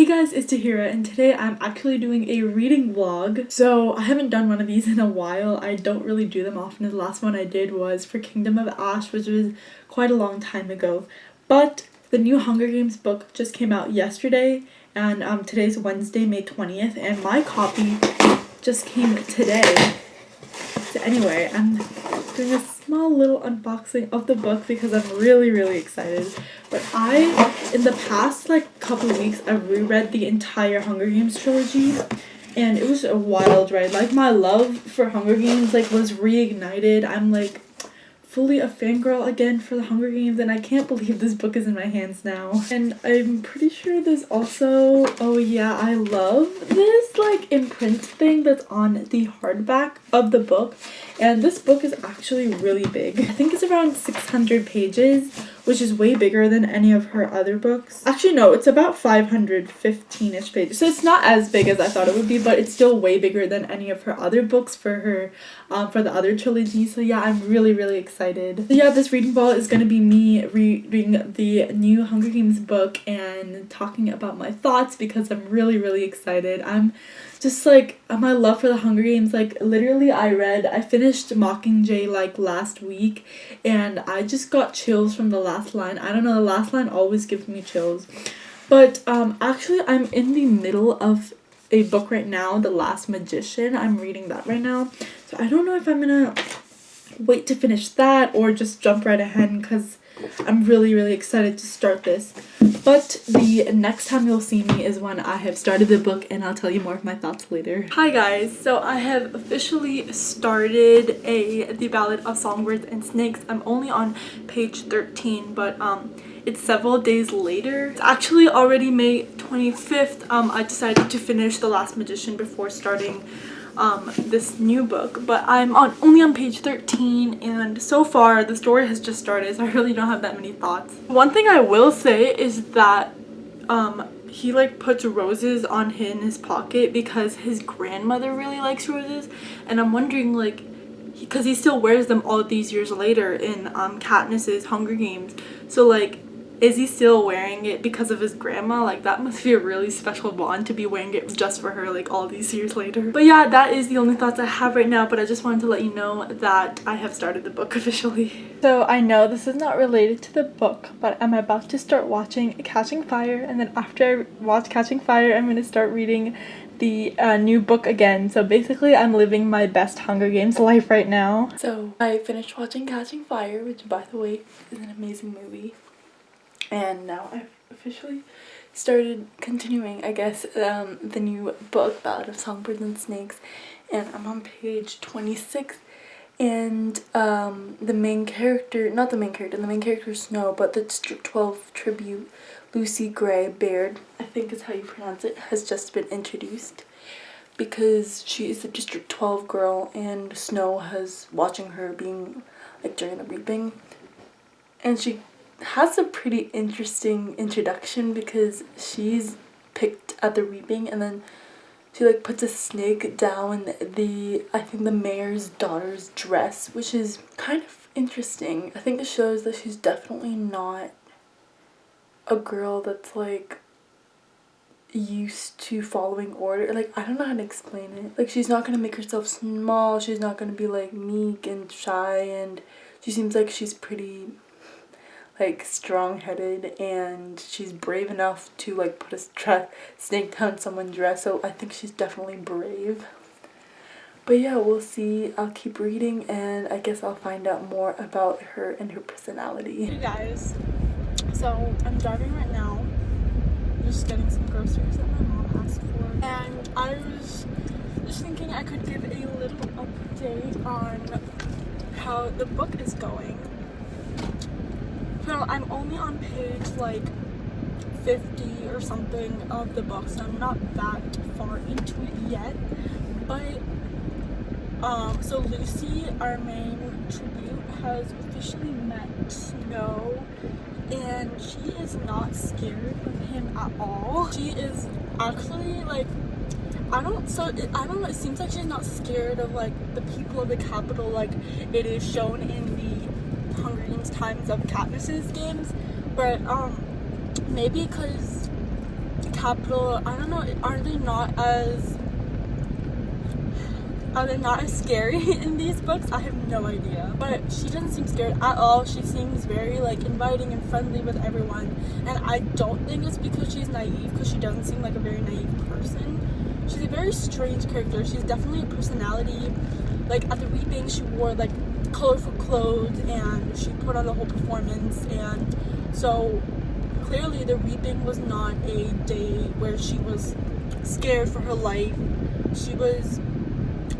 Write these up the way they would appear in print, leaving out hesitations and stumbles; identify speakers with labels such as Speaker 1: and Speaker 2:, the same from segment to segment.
Speaker 1: guys, it's Tahira, and today I'm actually doing a reading vlog. So I haven't done one of these in a while. I don't really do them often. The last one I did was for Kingdom of Ash, which was quite a long time ago. But the new Hunger Games book just came out yesterday, and today's Wednesday, May 20th, and my copy just came today. So anyway, I'm doing a small little unboxing of the book because I'm really excited. But in the past couple of weeks, I've reread the entire Hunger Games trilogy, and it was a wild ride. Like, my love for Hunger Games was reignited. I'm fully a fangirl again for the Hunger Games, and I can't believe this book is in my hands now. And I'm pretty sure there's also, oh yeah, I love this imprint thing that's on the hardback of the book, and this book is actually really big. I think it's around 600 pages, which is way bigger than any of her other books. Actually no, it's about 515-ish pages, so it's not as big as I thought it would be, but it's still way bigger than any of her other books for her for the other trilogy. So yeah, I'm really excited. So yeah, this reading vlog is gonna be me reading the new Hunger Games book and talking about my thoughts because I'm really excited. I'm just my love for the Hunger Games, literally I finished Mockingjay last week, and I just got chills from the last line. I don't know, the last line always gives me chills. But actually I'm in the middle of a book right now, The Last Magician. I'm reading that right now, so I don't know if I'm gonna wait to finish that or just jump right ahead because I'm really excited to start this. But the next time you'll see me is when I have started the book, and I'll tell you more of my thoughts later. Hi guys, so I have officially started the Ballad of Songbirds and Snakes. I'm only on page 13, but it's several days later. It's actually already May 25th. I decided to finish The Last Magician before starting this new book, but I'm only on page 13, and so far the story has just started, so I really don't have that many thoughts. One thing I will say is that he puts roses on in his pocket because his grandmother really likes roses, and I'm wondering because he still wears them all these years later in Katniss's Hunger Games, so is he still wearing it because of his grandma? That must be a really special bond to be wearing it just for her all these years later. But yeah, that is the only thoughts I have right now, but I just wanted to let you know that I have started the book officially. So I know this is not related to the book, but I'm about to start watching Catching Fire, and then after I watch Catching Fire, I'm going to start reading the new book again. So basically I'm living my best Hunger Games life right now. So I finished watching Catching Fire, which by the way is an amazing movie. And now I've officially started continuing, I guess, the new book, Ballad of Songbirds and Snakes, and I'm on page 26, and the main character is Snow, but the District 12 tribute, Lucy Gray Baird, I think is how you pronounce it, has just been introduced, because she is a District 12 girl, and Snow has watching her being, during the reaping, and she has a pretty interesting introduction because she's picked at the reaping, and then she puts a snake down I think the mayor's daughter's dress, which is kind of interesting. I think it shows that she's definitely not a girl that's used to following order. I don't know how to explain it. She's not gonna make herself small, she's not gonna be meek and shy, and she seems like she's pretty strong-headed, and she's brave enough to put a snake down someone's dress, so I think she's definitely brave. But yeah, we'll see. I'll keep reading, and I guess I'll find out more about her and her personality. Hey guys, so I'm driving right now, just getting some groceries that my mom asked for, and I was just thinking I could give a little update on how the book is going. So I'm only on page 50 or something of the book, so I'm not that far into it yet. But so Lucy, our main tribute, has officially met Snow, and she is not scared of him at all. She is actually I don't know, it seems like she's not scared of the people of the capital it is shown in the Hunger Games Times of Katniss's games, but maybe because Capitol, I don't know, are they not as scary in these books? I have no idea. But she doesn't seem scared at all. She seems very like inviting and friendly with everyone. And I don't think it's because she's naive, because she doesn't seem like a very naive person. She's a very strange character. She's definitely a personality. Like at the reading, she wore like colorful clothes and she put on a whole performance, and so clearly the reaping was not a day where she was scared for her life. She was,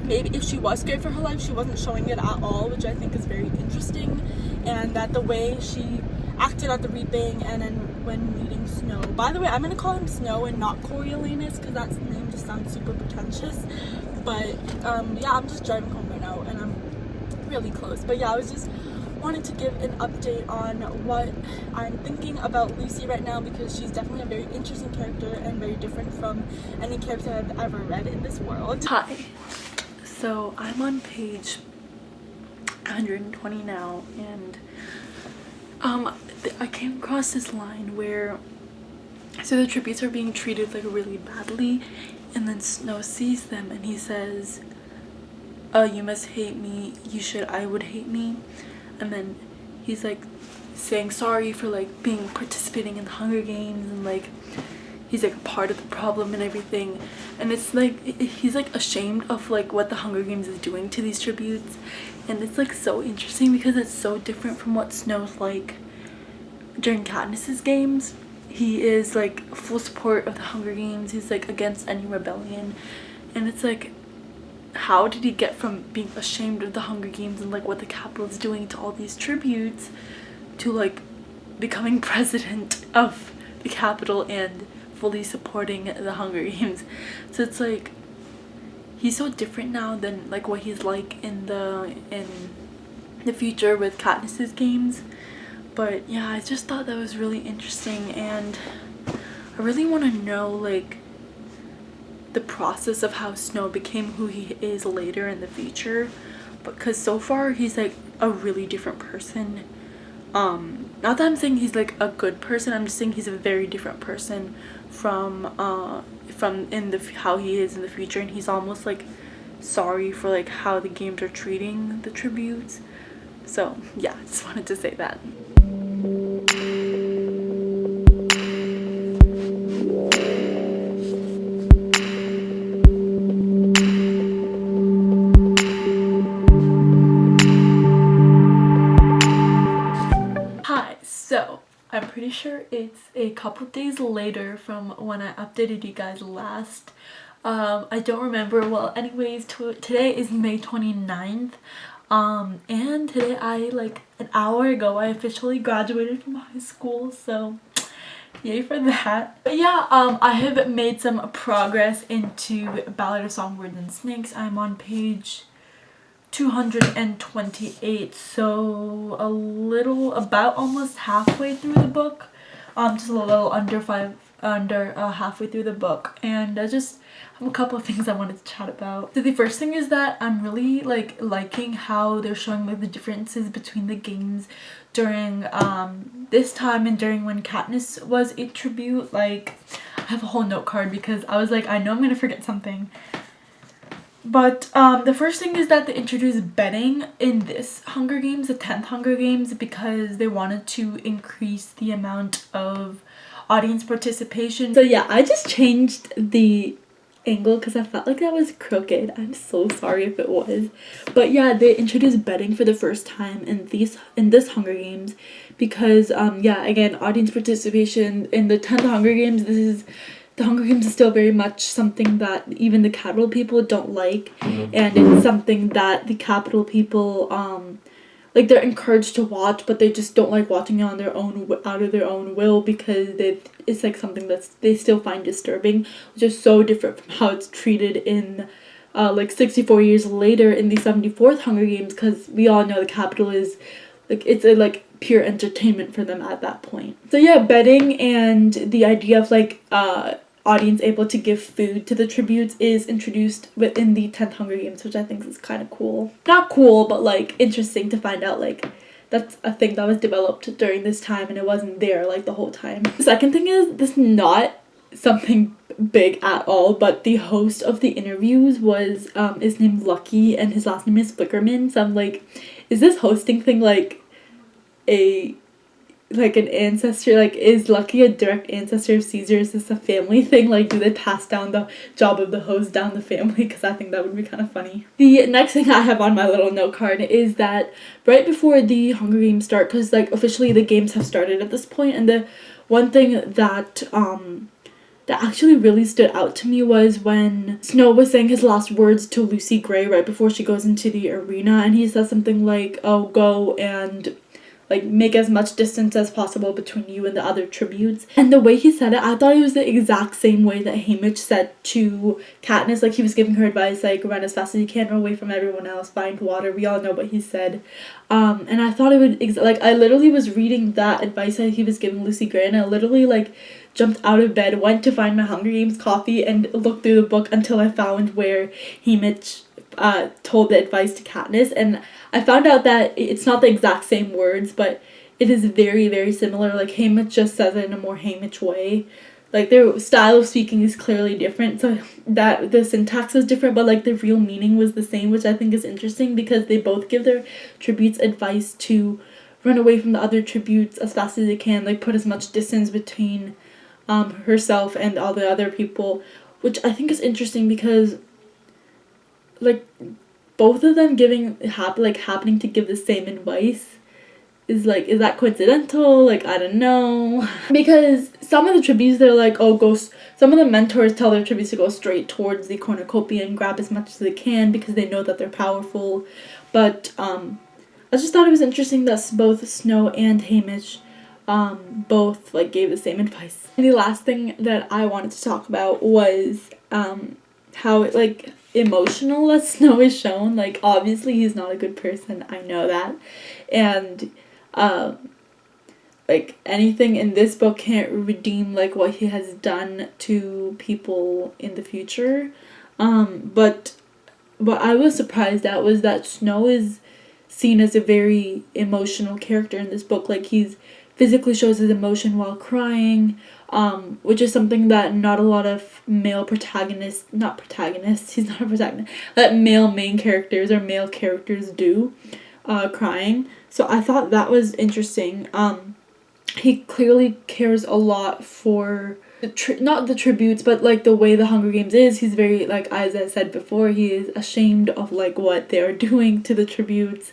Speaker 1: maybe if she was scared for her life, she wasn't showing it at all, which I think is very interesting. And that the way she acted at the reaping and then when meeting Snow, by the way, I'm gonna call him Snow and not Coriolanus because that name just sounds super pretentious. But yeah, I'm just driving home right now and I'm really close. But yeah, I was just wanted to give an update on what I'm thinking about Lucy right now, because she's definitely a very interesting character and very different from any character I've ever read in this world. Hi. So I'm on page 120 now, and I came across this line where, so the tributes are being treated like really badly, and then Snow sees them and he says, you must hate me, I would hate me. And then he's like saying sorry for like participating in the Hunger Games, and like he's like a part of the problem and everything. And it's like he's like ashamed of like what the Hunger Games is doing to these tributes. And it's like so interesting because it's so different from what Snow's like during Katniss's games. He is like full support of the Hunger Games. He's like against any rebellion. And it's like, how did he get from being ashamed of the Hunger Games and like what the Capitol is doing to all these tributes to like becoming president of the Capitol and fully supporting the Hunger Games? So it's like he's so different now than like what he's like in the future with Katniss's games. But yeah, I just thought that was really interesting, and I really want to know like the process of how Snow became who he is later in the future, because so far he's like a really different person. Not that I'm saying he's like a good person, I'm just saying he's a very different person from in the how he is in the future, and he's almost like sorry for like how the games are treating the tributes. So yeah, I just wanted to say that. So I'm pretty sure it's a couple days later from when I updated you guys last. I don't remember. Well, anyways, today is May 29th. And today like an hour ago I officially graduated from high school, so yay for that. But yeah, I have made some progress into Ballad of Songbirds and Snakes. I'm on page 228, so about almost halfway through the book, just a little under halfway through the book, and I just have a couple of things I wanted to chat about. So the first thing is that I'm really like liking how they're showing like the differences between the games during this time and during when Katniss was a tribute. Like I have a whole note card because I was like, I know I'm gonna forget something. But the first thing is that they introduced betting in this Hunger Games, the 10th Hunger Games, because they wanted to increase the amount of audience participation. So yeah, I just changed the angle because I felt like that was crooked. I'm so sorry if it was. But yeah, they introduced betting for the first time in this Hunger Games because yeah, again, audience participation in the 10th Hunger Games, the Hunger Games is still very much something that even the Capitol people don't like, and it's something that the Capitol people like they're encouraged to watch, but they just don't like watching it on their own out of their own will because it's like something that they still find disturbing, which is so different from how it's treated in like 64 years later in the 74th Hunger Games, because we all know the Capitol is like it's a like pure entertainment for them at that point. So yeah, betting and the idea of like audience able to give food to the tributes is introduced within the 10th Hunger Games, which I think is kind of cool. Not cool, but like interesting to find out like that's a thing that was developed during this time and it wasn't there like the whole time. The second thing is this not something big at all, but the host of the interviews was is named Lucky and his last name is Flickerman. So I'm like, is this hosting thing like a like an ancestor, like is Lucky a direct ancestor of Caesar? Is this a family thing? Like, do they pass down the job of the host down the family? Because I think that would be kind of funny. The next thing I have on my little note card is that right before the Hunger Games start, because like officially the games have started at this point, and the one thing that that actually really stood out to me was when Snow was saying his last words to Lucy Gray right before she goes into the arena, and he says something like, oh, go and like make as much distance as possible between you and the other tributes. And the way he said it, I thought it was the exact same way that Haymitch said to Katniss. Like, he was giving her advice like, run as fast as you can, run away from everyone else, find water. We all know what he said. And I thought it would like, I literally was reading that advice that he was giving Lucy Gray, and I literally like jumped out of bed, went to find my Hunger Games coffee, and looked through the book until I found where Haymitch told the advice to Katniss, and I found out that it's not the exact same words, but it is very, very similar. Like, Haymitch just says it in a more Haymitch way. Like, their style of speaking is clearly different, so that the syntax is different, but like the real meaning was the same, which I think is interesting because they both give their tributes advice to run away from the other tributes as fast as they can, like put as much distance between herself and all the other people, which I think is interesting because like both of them happening to give the same advice is like, is that coincidental? Like, I don't know. Because some of the tributes, they're like, oh, some of the mentors tell their tributes to go straight towards the cornucopia and grab as much as they can because they know that they're powerful. But I just thought it was interesting that both Snow and Haymitch both like gave the same advice. And the last thing that I wanted to talk about was how like emotional that Snow is shown. Like, obviously he's not a good person, I know that, and like anything in this book can't redeem like what he has done to people in the future. But what I was surprised at was that Snow is seen as a very emotional character in this book. Like, he's physically shows his emotion while crying, which is something that not a lot of male protagonists, he's not a protagonist, that male main characters or male characters do, crying. So I thought that was interesting. He clearly cares a lot for not the tributes, but like the way the Hunger Games is. He's very, like, as I said before, he is ashamed of like what they are doing to the tributes.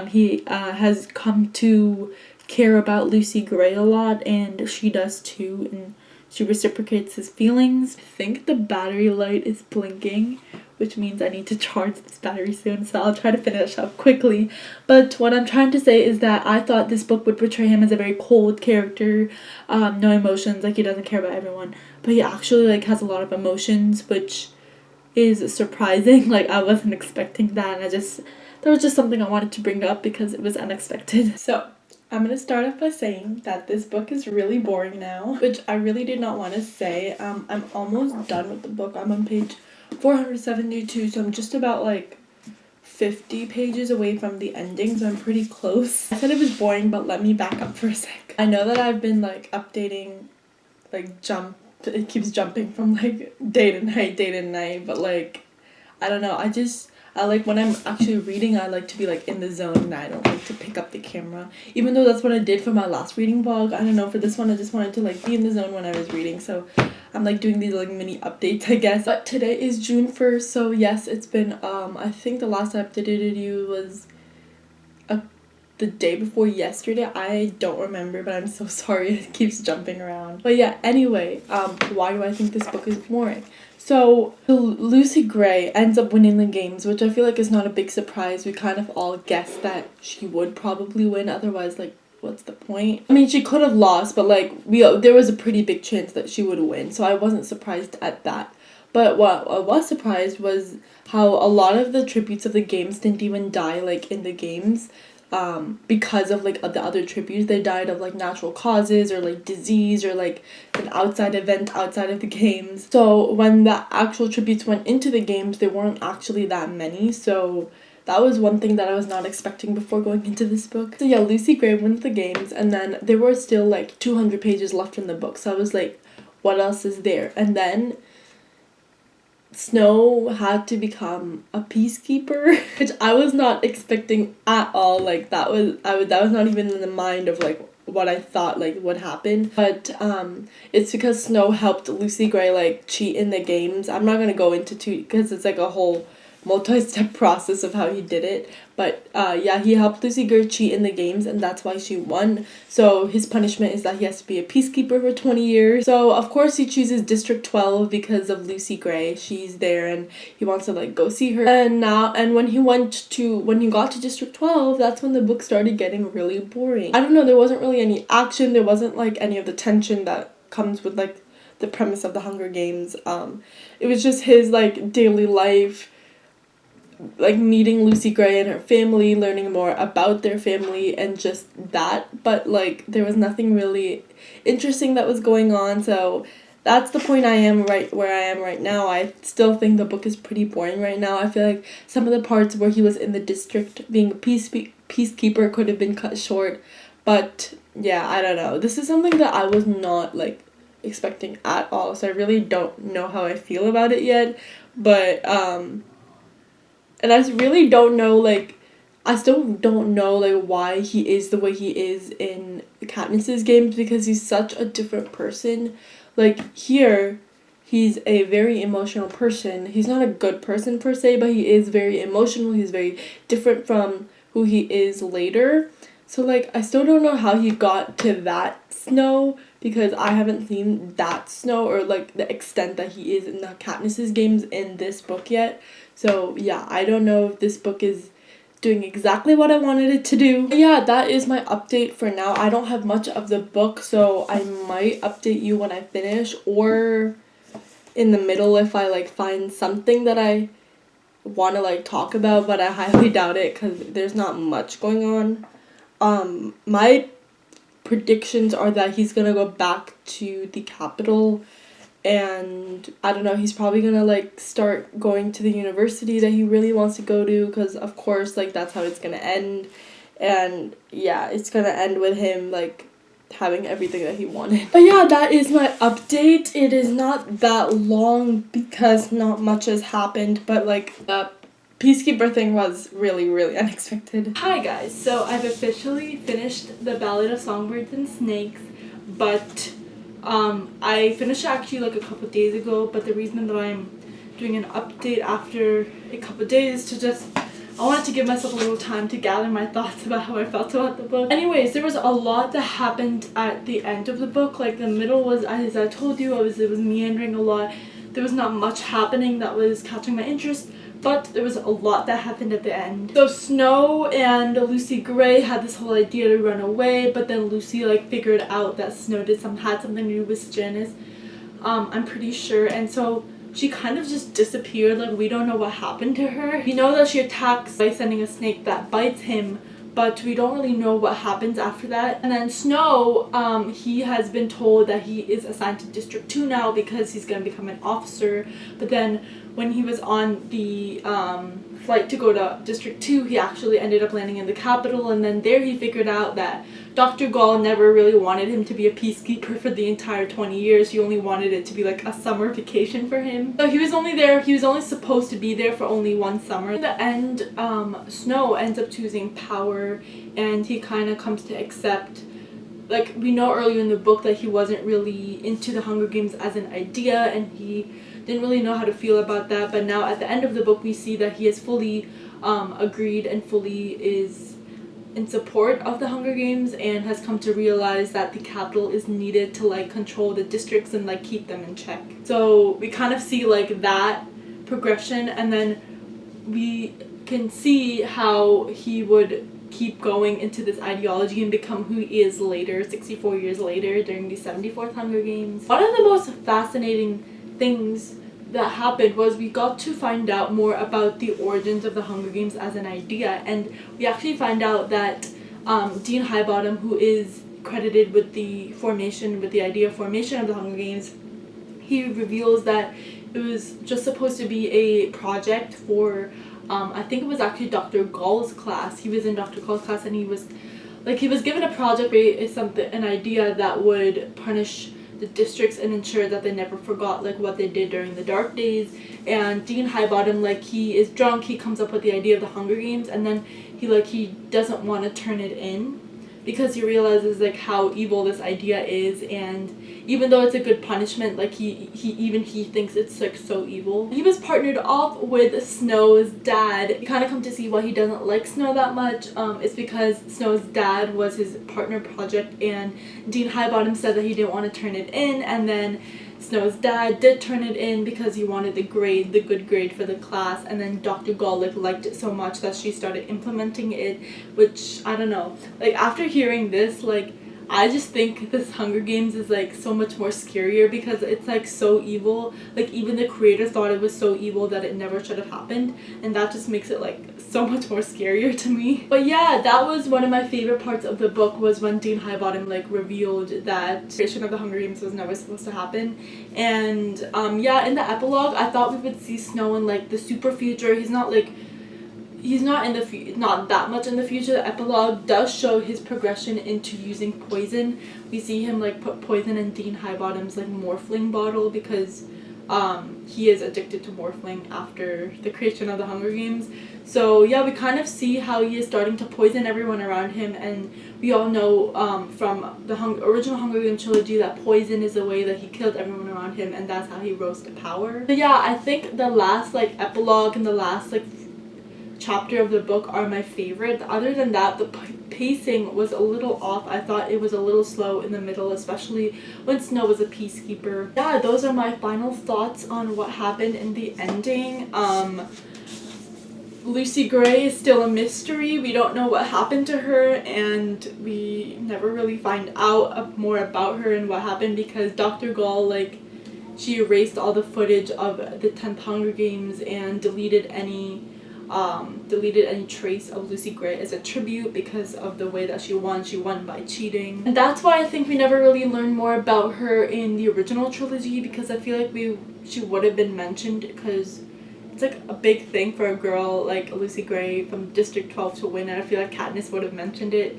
Speaker 1: He has come to care about Lucy Gray a lot, and she does too, and she reciprocates his feelings. I think the battery light is blinking, which means I need to charge this battery soon, so I'll try to finish up quickly. But what I'm trying to say is that I thought this book would portray him as a very cold character, no emotions, like he doesn't care about everyone, but he actually like has a lot of emotions, which is surprising. Like, I wasn't expecting that, and that was just something I wanted to bring up because it was unexpected. So I'm going to start off by saying that this book is really boring now, which I really did not want to say. I'm almost done with the book. I'm on page 472, so I'm just about like 50 pages away from the ending, so I'm pretty close. I said it was boring, but let me back up for a sec. I know that I've been like updating, like it keeps jumping from like day to night, but like, I don't know, I like when I'm actually reading, I like to be like in the zone, and I don't like to pick up the camera. Even though that's what I did for my last reading vlog, I don't know, for this one I just wanted to like be in the zone when I was reading, so I'm like doing these like mini updates, I guess. But today is June 1st, so yes, it's been, I think the last I updated you was the day before yesterday. I don't remember, but I'm so sorry, it keeps jumping around. But yeah, anyway, why do I think this book is boring? So Lucy Gray ends up winning the games, which I feel like is not a big surprise. We kind of all guessed that she would probably win, otherwise, like, what's the point? I mean, she could have lost, but like there was a pretty big chance that she would win, so I wasn't surprised at that. But what I was surprised was how a lot of the tributes of the games didn't even die like in the games. Because of like the other tributes, they died of like natural causes or like disease or like an outside event outside of the games. So when the actual tributes went into the games, there weren't actually that many, so that was one thing that I was not expecting before going into this book. So yeah, Lucy Gray wins the games, and then there were still like 200 pages left in the book, so I was like,
Speaker 2: what else is there? And then Snow had to become a peacekeeper, which I was not expecting at all. Like that was that was not even in the mind of like what I thought like would happen. But it's because Snow helped Lucy Gray like cheat in the games. I'm not gonna go into because it's like a whole multi-step process of how he did it, but yeah, he helped Lucy Gray cheat in the games, and that's why she won. So his punishment is that he has to be a peacekeeper for 20 years. So of course he chooses District 12 because of Lucy Gray. She's there and he wants to like go see her. And when he got to District 12, that's when the book started getting really boring. I don't know, there wasn't really any action, there wasn't like any of the tension that comes with like the premise of the Hunger Games. It was just his like daily life, like meeting Lucy Gray and her family, learning more about their family, and just that. But like there was nothing really interesting that was going on. So that's the point I am right where I am right now. I still think the book is pretty boring right now. I feel like some of the parts where he was in the district being a peacekeeper could have been cut short. But yeah, I don't know. This is something that I was not like expecting at all. So I really don't know how I feel about it yet. But and I really don't know, like, I still don't know, like, why he is the way he is in Katniss's games, because he's such a different person. Like, here, he's a very emotional person. He's not a good person, per se, but he is very emotional. He's very different from who he is later. So, like, I still don't know how he got to that Snow, because I haven't seen that Snow, or, like, the extent that he is in the Katniss's games in this book yet. So yeah, I don't know if this book is doing exactly what I wanted it to do. But yeah, that is my update for now. I don't have much of the book, so I might update you when I finish, or in the middle if I like find something that I want to like talk about, but I highly doubt it because there's not much going on. My predictions are that he's gonna go back to the capital, and I don't know, he's probably gonna like start going to the university that he really wants to go to, because of course like that's how it's gonna end. And yeah, it's gonna end with him like having everything that he wanted. But yeah, that is my update. It is not that long because not much has happened, but like the peacekeeper thing was really, really unexpected. Hi guys, so I've officially finished the Ballad of Songbirds and Snakes, but I finished it actually like a couple days ago, but the reason that I'm doing an update after a couple days to just, I wanted to give myself a little time to gather my thoughts about how I felt about the book. Anyways, there was a lot that happened at the end of the book. Like the middle was, as I told you, it was meandering a lot. There was not much happening that was catching my interest, but there was a lot that happened at the end. So Snow and Lucy Gray had this whole idea to run away, but then Lucy like figured out that Snow had something to do with Janice. I'm pretty sure, and so she kind of just disappeared. Like we don't know what happened to her. We know that she attacks by sending a snake that bites him, but we don't really know what happens after that. And then Snow, he has been told that he is assigned to District 2 now because he's going to become an officer. But then when he was on the flight to go to District 2, he actually ended up landing in the capital, and then there he figured out that Dr. Gall never really wanted him to be a peacekeeper for the entire 20 years. He only wanted it to be like a summer vacation for him. So he was only supposed to be there for only one summer. In the end, Snow ends up choosing power, and he kind of comes to accept, like we know earlier in the book that he wasn't really into the Hunger Games as an idea, and he didn't really know how to feel about that, but now at the end of the book we see that he has fully agreed and fully is in support of the Hunger Games, and has come to realize that the capital is needed to like control the districts and like keep them in check. So we kind of see like that progression, and then we can see how he would keep going into this ideology and become who he is later, 64 years later, during the 74th Hunger Games. One of the most fascinating things that happened was we got to find out more about the origins of the Hunger Games as an idea, and we actually find out that Dean Highbottom, who is credited with the idea of formation of the Hunger Games, he reveals that it was just supposed to be a project for I think it was actually Dr. Gall's class. He was in Dr. Gall's class, and he was given a project, an idea that would punish
Speaker 1: the districts and ensure that they never forgot like what they did during the dark days. And Dean Highbottom, like, he is drunk, he comes up with the idea of the Hunger Games, and then he doesn't want to turn it in because he realizes like how evil this idea is, and even though it's a good punishment, like he thinks it's like so evil. He was partnered off with Snow's dad. You kind of come to see why he doesn't like Snow that much. It's because Snow's dad was his partner project, and Dean Highbottom said that he didn't want to turn it in, and then Snow's dad did turn it in because he wanted the good grade for the class, and then Dr. Gall like liked it so much that she started implementing it, which I don't know. Like, after hearing this, like, I just think this Hunger Games is like so much more scarier because it's like so evil. Like, even the creator thought it was so evil that it never should have happened, and that just makes it like so much more scarier to me. But yeah, that was one of my favorite parts of the book, was when Dean Highbottom like revealed that creation of the Hunger Games was never supposed to happen. And yeah, in the epilogue I thought we would see Snow in like the super future. He's not not that much in the future. The epilogue does show his progression into using poison. We see him like put poison in Dean Highbottom's like morphling bottle because he is addicted to morphling after the creation of the Hunger Games. So yeah, we kind of see how he is starting to poison everyone around him, and we all know from the original Hunger Games trilogy that poison is the way that he killed everyone around him, and that's how he rose to power. So yeah, I think the last like epilogue and the last like chapter of the book are my favorite. Other than that, the pacing was a little off. I thought it was a little slow in the middle, especially when Snow was a peacekeeper. Yeah, those are my final thoughts on what happened in the ending. Lucy Gray is still a mystery. We don't know what happened to her, and we never really find out more about her and what happened because Dr. Gall, like, she erased all the footage of the 10th Hunger Games and deleted any trace of Lucy Gray as a tribute because of the way that she won. She won by cheating. And that's why I think we never really learned more about her in the original trilogy, because I feel like she would have been mentioned because it's like a big thing for a girl like Lucy Gray from District 12 to win, and I feel like Katniss would have mentioned it.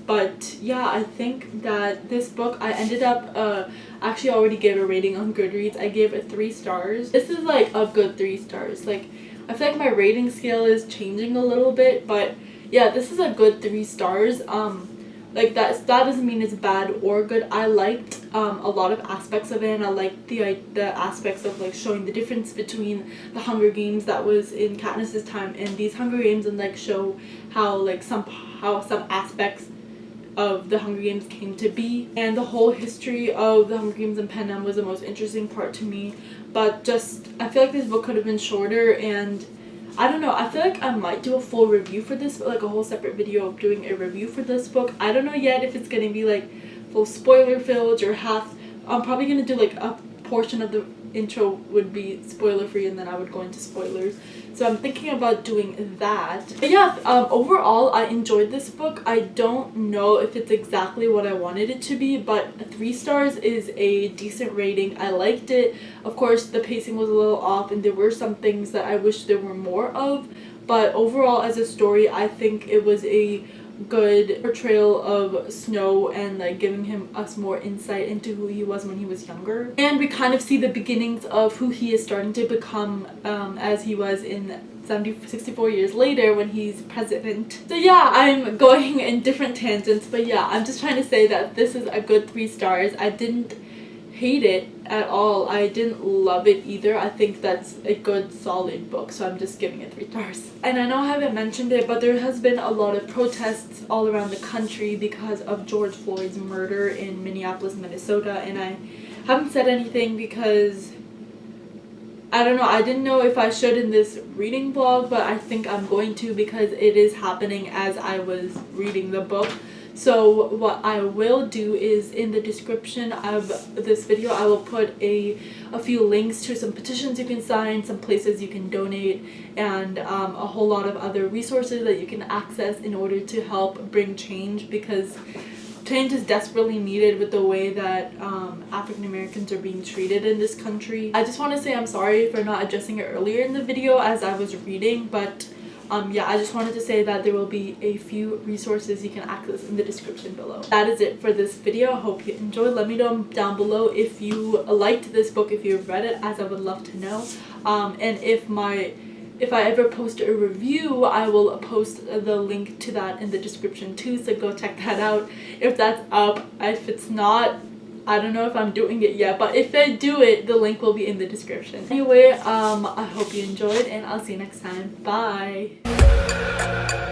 Speaker 1: But yeah, I think that this book, I ended up actually already gave a rating on Goodreads. I gave it 3 stars. This is like a good 3 stars. Like, I feel like my rating scale is changing a little bit, but yeah, this is a good 3 stars. Like, that doesn't mean it's bad or good. I liked a lot of aspects of it, and I liked the aspects of like showing the difference between the Hunger Games that was in Katniss's time and these Hunger Games, and like show how some aspects of the Hunger Games came to be. And the whole history of the Hunger Games and Panem was the most interesting part to me. But just, I feel like this book could have been shorter, and I don't know, I feel like I might do a full review for this, like a whole separate video of doing a review for this book. I don't know yet if it's gonna be like full spoiler filled or half. I'm probably gonna do like a portion of the intro would be spoiler free, and then I would go into spoilers. So I'm thinking about doing that. But yeah, overall I enjoyed this book. I don't know if it's exactly what I wanted it to be, but 3 stars is a decent rating. I liked it. Of course, the pacing was a little off, and there were some things that I wish there were more of, but overall as a story, I think it was a good portrayal of Snow and like giving us more insight into who he was when he was younger, and we kind of see the beginnings of who he is starting to become as he was in 64 years later when he's president. So yeah, I'm going in different tangents, but yeah, I'm just trying to say that this is a good 3 stars. I didn't hate it at all. I didn't love it either. I think that's a good solid book, so I'm just giving it 3 stars. And I know I haven't mentioned it, but there has been a lot of protests all around the country because of George Floyd's murder in Minneapolis, Minnesota, and I haven't said anything because I don't know, I didn't know if I should in this reading vlog, but I think I'm going to because it is happening as I was reading the book. So what I will do is in the description of this video, I will put a few links to some petitions you can sign, some places you can donate, and a whole lot of other resources that you can access in order to help bring change, because change is desperately needed with the way that African Americans are being treated in this country. I just want to say I'm sorry for not addressing it earlier in the video as I was reading, but yeah, I just wanted to say that there will be a few resources you can access in the description below. That is it for this video. I hope you enjoyed. Let me know down below if you liked this book, if you've read it, as I would love to know. And if I ever post a review, I will post the link to that in the description too, so go check that out if that's up. If it's not, I don't know if I'm doing it yet, but if I do it, the link will be in the description. Anyway, I hope you enjoyed, and I'll see you next time. Bye!